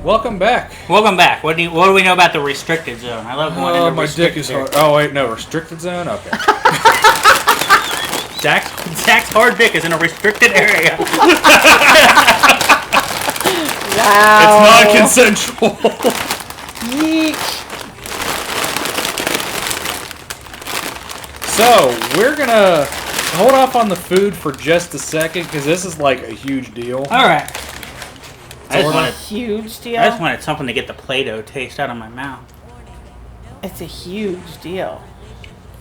Welcome back. Welcome back. What do we know about the restricted zone? I love going into my dick is hard. Oh wait, no, restricted zone. Okay. Zach's hard dick is in a restricted area. Wow. It's non-consensual. Yeesh. So we're gonna hold off on the food for just a second because this is like a huge deal. All right. Huge deal. I just wanted something to get the Play-Doh taste out of my mouth. It's a huge deal.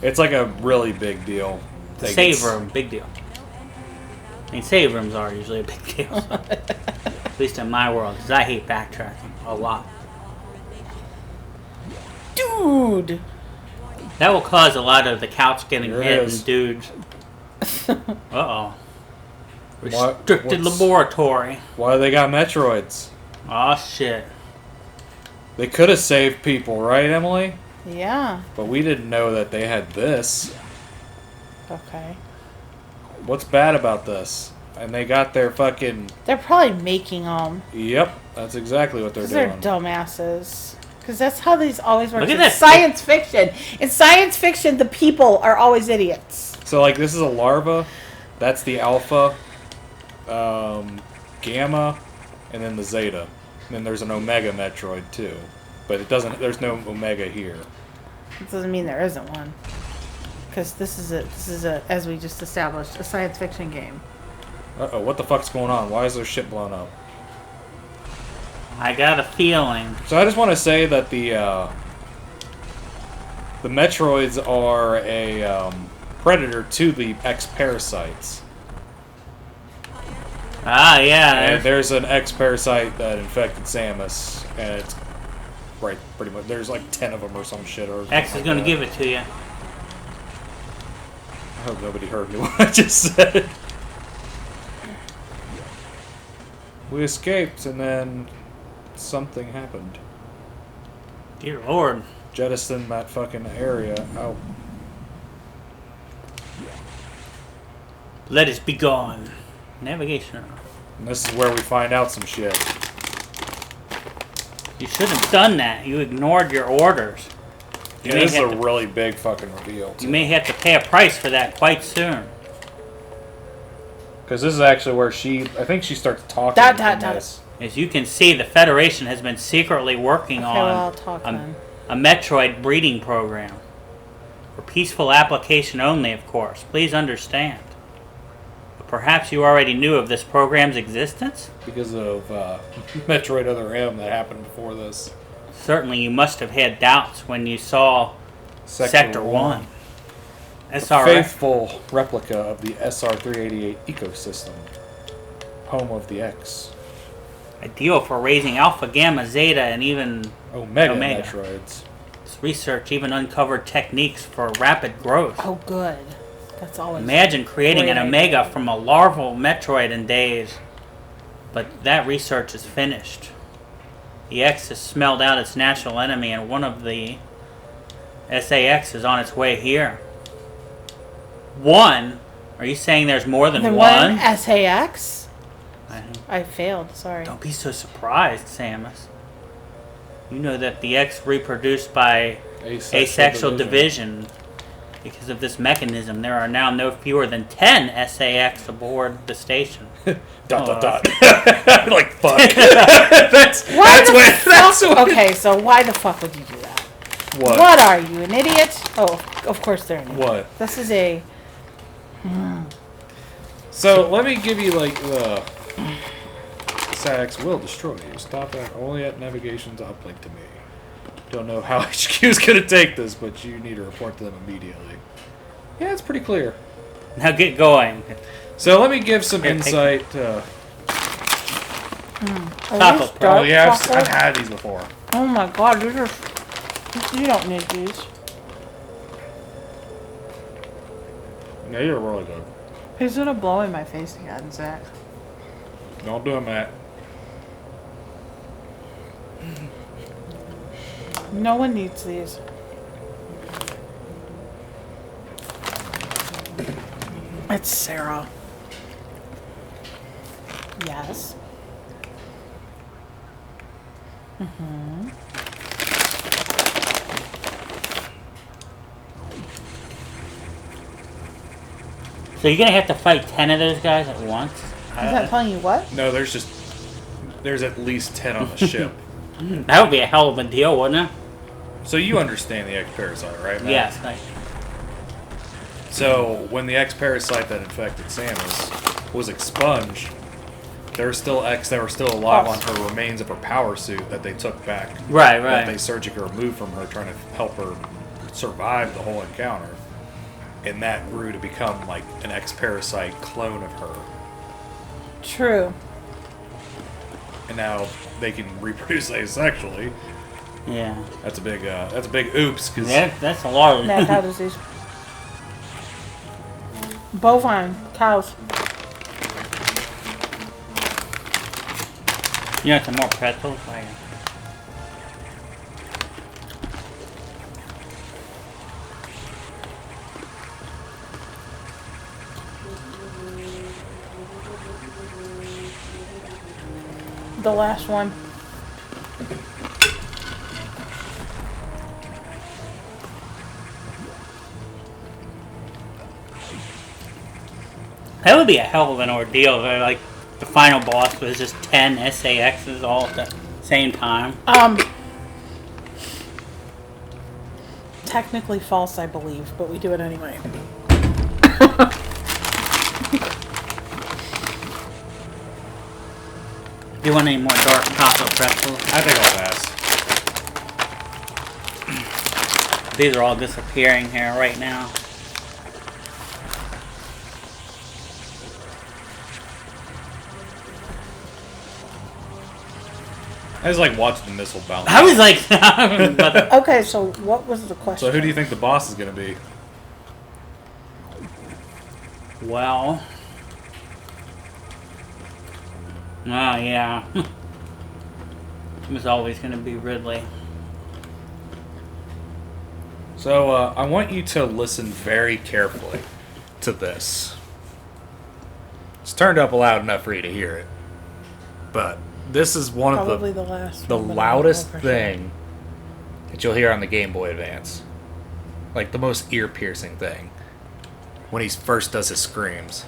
It's like a really big deal. The save room, big deal. I mean, save rooms are usually a big deal. So. At least in my world, because I hate backtracking a lot. Dude! That will cause a lot of the couch getting There hit is. and dudes. Uh-oh. Restricted laboratory. Why they got Metroids? Oh shit. They could have saved people, right, Emily? Yeah. But we didn't know that they had this. Okay. What's bad about this? And they got their fucking... They're probably making them. Yep, that's exactly what they're Because they're doing. dumbasses. Because that's how these always work. Look at In that. science fiction. In science fiction, the people are always idiots. So, like, this is a larva. That's the alpha. Gamma. And then the zeta. And then there's an omega Metroid, too. But it doesn't... There's no omega here. It doesn't mean there isn't one. Because this is a, as we just established, a science fiction game. Uh-oh, what the fuck's going on? Why is there shit blown up? I got a feeling. So I just want to say that the Metroids are a predator to the X-Parasites. Ah, yeah. And there's an X-Parasite that infected Samus, and it's right, pretty much. There's like 10 of them or some shit. Or X is gonna give it to you. I hope nobody heard me what I just said. We escaped, and then something happened. Dear Lord. Jettisoned that fucking area out. Let us be gone. Navigation. And this is where we find out some shit. You shouldn't have done that. You ignored your orders. You Yeah, this is a have to, really big fucking reveal. you may have to pay a price for that quite soon. Because this is actually where I think she starts talking. This. As you can see, the Federation has been secretly working Okay, well, I'll on talk then. a Metroid breeding program. For peaceful application only, of course. Please understand. But perhaps you already knew of this program's existence? Because of Metroid Other M that happened before this. Certainly you must have had doubts when you saw Sector 1. A SRF. faithful replica of the SR-388 ecosystem. Home of the X. Ideal for raising Alpha, Gamma, Zeta, and even Omega Omega. Metroids. This research even uncovered techniques for rapid growth. Oh, good. That's always... Imagine creating great an Omega from a larval Metroid in days. But that research is finished. The X has smelled out its natural enemy, and one of the SAX is on its way here. One? Are you saying there's more than The one? one SAX? I- I failed, sorry. Don't be so surprised, Samus. You know that the X reproduced by asexual division. Because of this mechanism, there are now no fewer than 10 SAX aboard the station. Dot. Like, fuck. that's what... Okay, so why the fuck would you do that? What? What are you, an idiot? Oh, of course they're an idiot. What? This is a... So, let me give you, like, the... SAX will destroy you. Stop that only at navigation's uplink to me. Don't know how HQ is going to take this, but you need to report to them immediately. Yeah, it's pretty clear. Now get going. So, let me give some Here, insight. Are Chocolate these Pro. dark Oh, yeah, I've chocolate? had these before. Oh my god, these are... You don't need these. Yeah, you're really good. He's gonna blow in my face again, Zach. Don't do it, Matt. No one needs these. It's Sarah. Yes. Mm-hmm. So you're gonna have to fight 10 of those guys at once? Is that telling you what? No, there's at least 10 on the ship. That would be a hell of a deal, wouldn't it? So you understand the X-Parasite, right, Matt? Yes. Like, So when the X-Parasite that infected Samus was expunged, there were still X that were still alive on her remains of her power suit that they took back. right. That they surgically removed from her, trying to help her survive the whole encounter. And that grew to become like an X-Parasite clone of her. True. And now they can reproduce asexually. Yeah. That's a big oops. Cause Yeah, that's a lot of Mad cow disease. Bovine cows. You want some more pretzels? Like, The last one. that would be a hell of an ordeal. Like the final boss was just 10 SAXs all at the same time. Technically false, I believe, but we do it anyway. Do you want any more dark chocolate pretzels? I think I'll pass. These are all disappearing here right now. I just like watching the missile bounce. I was like, Okay, so what was the question? So who do you think the boss is going to be? well, oh yeah, it was always going to be Ridley. So I want you to listen very carefully to this. It's turned up loud enough for you to hear it, but this is one Probably of the last the one, but I don't know loudest for sure. thing that you'll hear on the Game Boy Advance. Like the most ear-piercing thing when he first does his screams.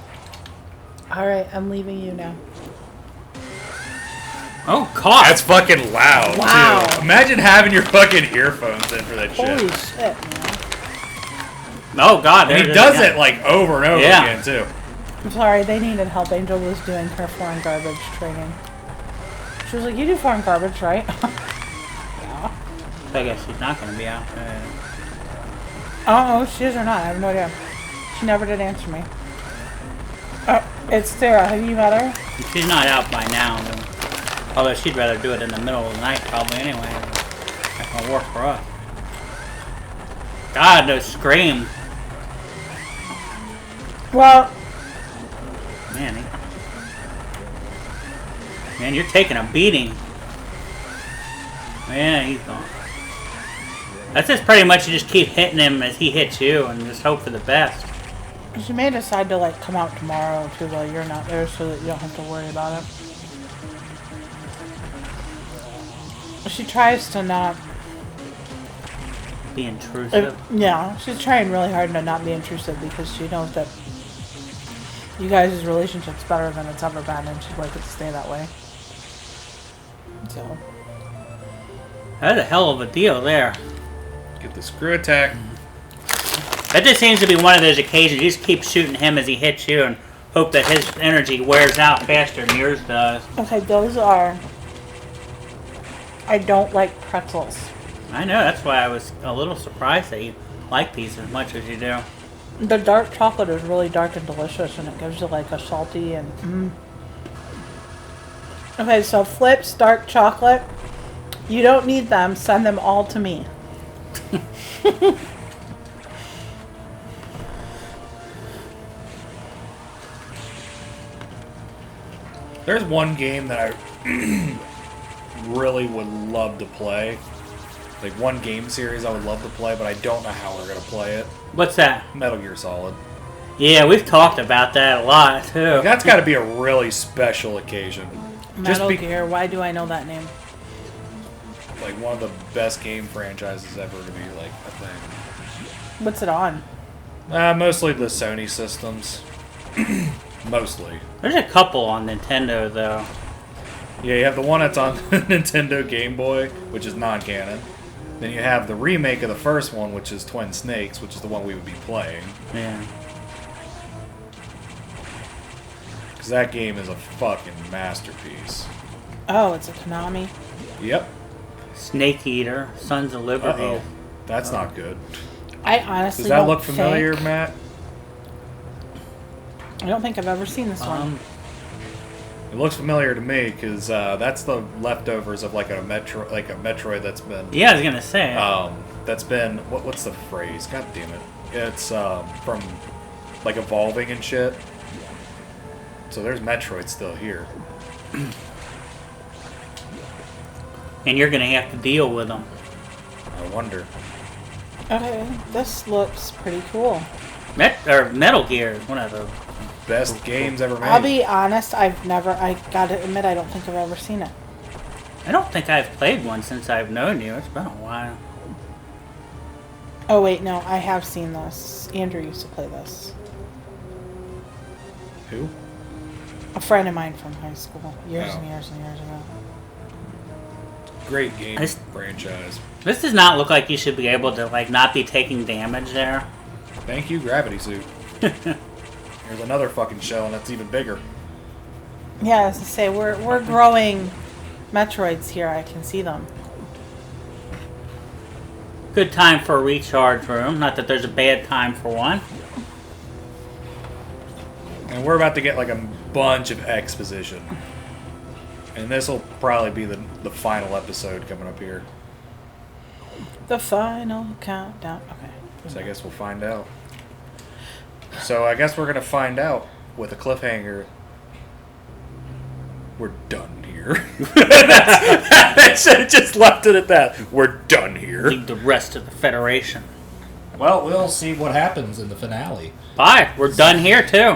Alright, I'm leaving you now. Oh God! That's fucking loud, Wow. too. Imagine having your fucking earphones in for that Holy shit. shit, man. Oh God! And he there it does is again. it like over and over Yeah. again, too. I'm sorry, they needed help. Angel was doing her foreign garbage training. She was like, you do foreign garbage, right? Yeah. I guess she's not going to be out. Oh, she is or not. I have no idea. She never did answer me. Oh, it's Sarah. Have you met her? She's not out by now, though. Although she'd rather do it in the middle of the night, probably anyway. That's gonna work for us. God, those screams. Well, Man, man, you're taking a beating. Yeah, he's gone. That's just pretty much you just keep hitting him as he hits you and just hope for the best. she may decide to like come out tomorrow too while you're not there so that you don't have to worry about it. She tries to not... Be intrusive. Yeah, she's trying really hard to not be intrusive because she knows that you guys' relationship's better than it's ever been and she'd like it to stay that way. So... That's a hell of a deal there. Get the screw attack. That just seems to be one of those occasions. You just keep shooting him as he hits you and hope that his energy wears out faster than yours does. Okay, those are... I don't like pretzels. I know, that's why I was a little surprised that you like these as much as you do. The dark chocolate is really dark and delicious and it gives you like a salty and... Okay, so Flips, dark chocolate. You don't need them. Send them all to me. There's one game that I really would love to play. Like one game series I would love to play, but I don't know how we're gonna play it. What's that? Metal Gear Solid. Yeah, we've talked about that a lot, too. That's got to be a really special occasion. Metal be- Gear. Why do I know that name? like one of the best game franchises ever to be like a thing. What's it on? Mostly the Sony systems. Mostly. There's a couple on Nintendo though. Yeah, you have the one that's on Nintendo Game Boy, which is non-canon. Then you have the remake of the first one, which is Twin Snakes, which is the one we would be playing. Yeah. Because that game is a fucking masterpiece. Oh, it's a Konami. Yep. Snake Eater, Sons of Liberty. Uh-oh. That's not good. I honestly Does that don't look familiar, think, Matt? I don't think I've ever seen this one. It looks familiar to me because that's the leftovers of like a Metroid that's been. Yeah, I was gonna say. That's been what's the phrase? God damn it! It's from like evolving and shit. So there's Metroid still here. And you're gonna have to deal with them. I wonder. Okay, this looks pretty cool. Metal Gear, one of those. Best games ever made. I'll be honest, I gotta admit, I don't think I've ever seen it. I don't think I've played one since I've known you. It's been a while. Oh wait, no, I have seen this. Andrew used to play this. Who? A friend of mine from high school. Years Oh. and years and years ago. Great game This- franchise. This does not look like you should be able to like not be taking damage there. Thank you, Gravity Suit. Here's another fucking shell, and that's even bigger. Yeah, as I say, we're growing Metroids here. I can see them. Good time for a recharge room. Not that there's a bad time for one. And we're about to get like a bunch of exposition. And this will probably be the final episode coming up here. The final countdown. Okay. So I guess we'll find out. So I guess we're going to find out with a cliffhanger. We're done here. I should have just left it at that. We're done here. Leave the rest of the Federation. Well, we'll see what happens in the finale. Bye. We're done here too.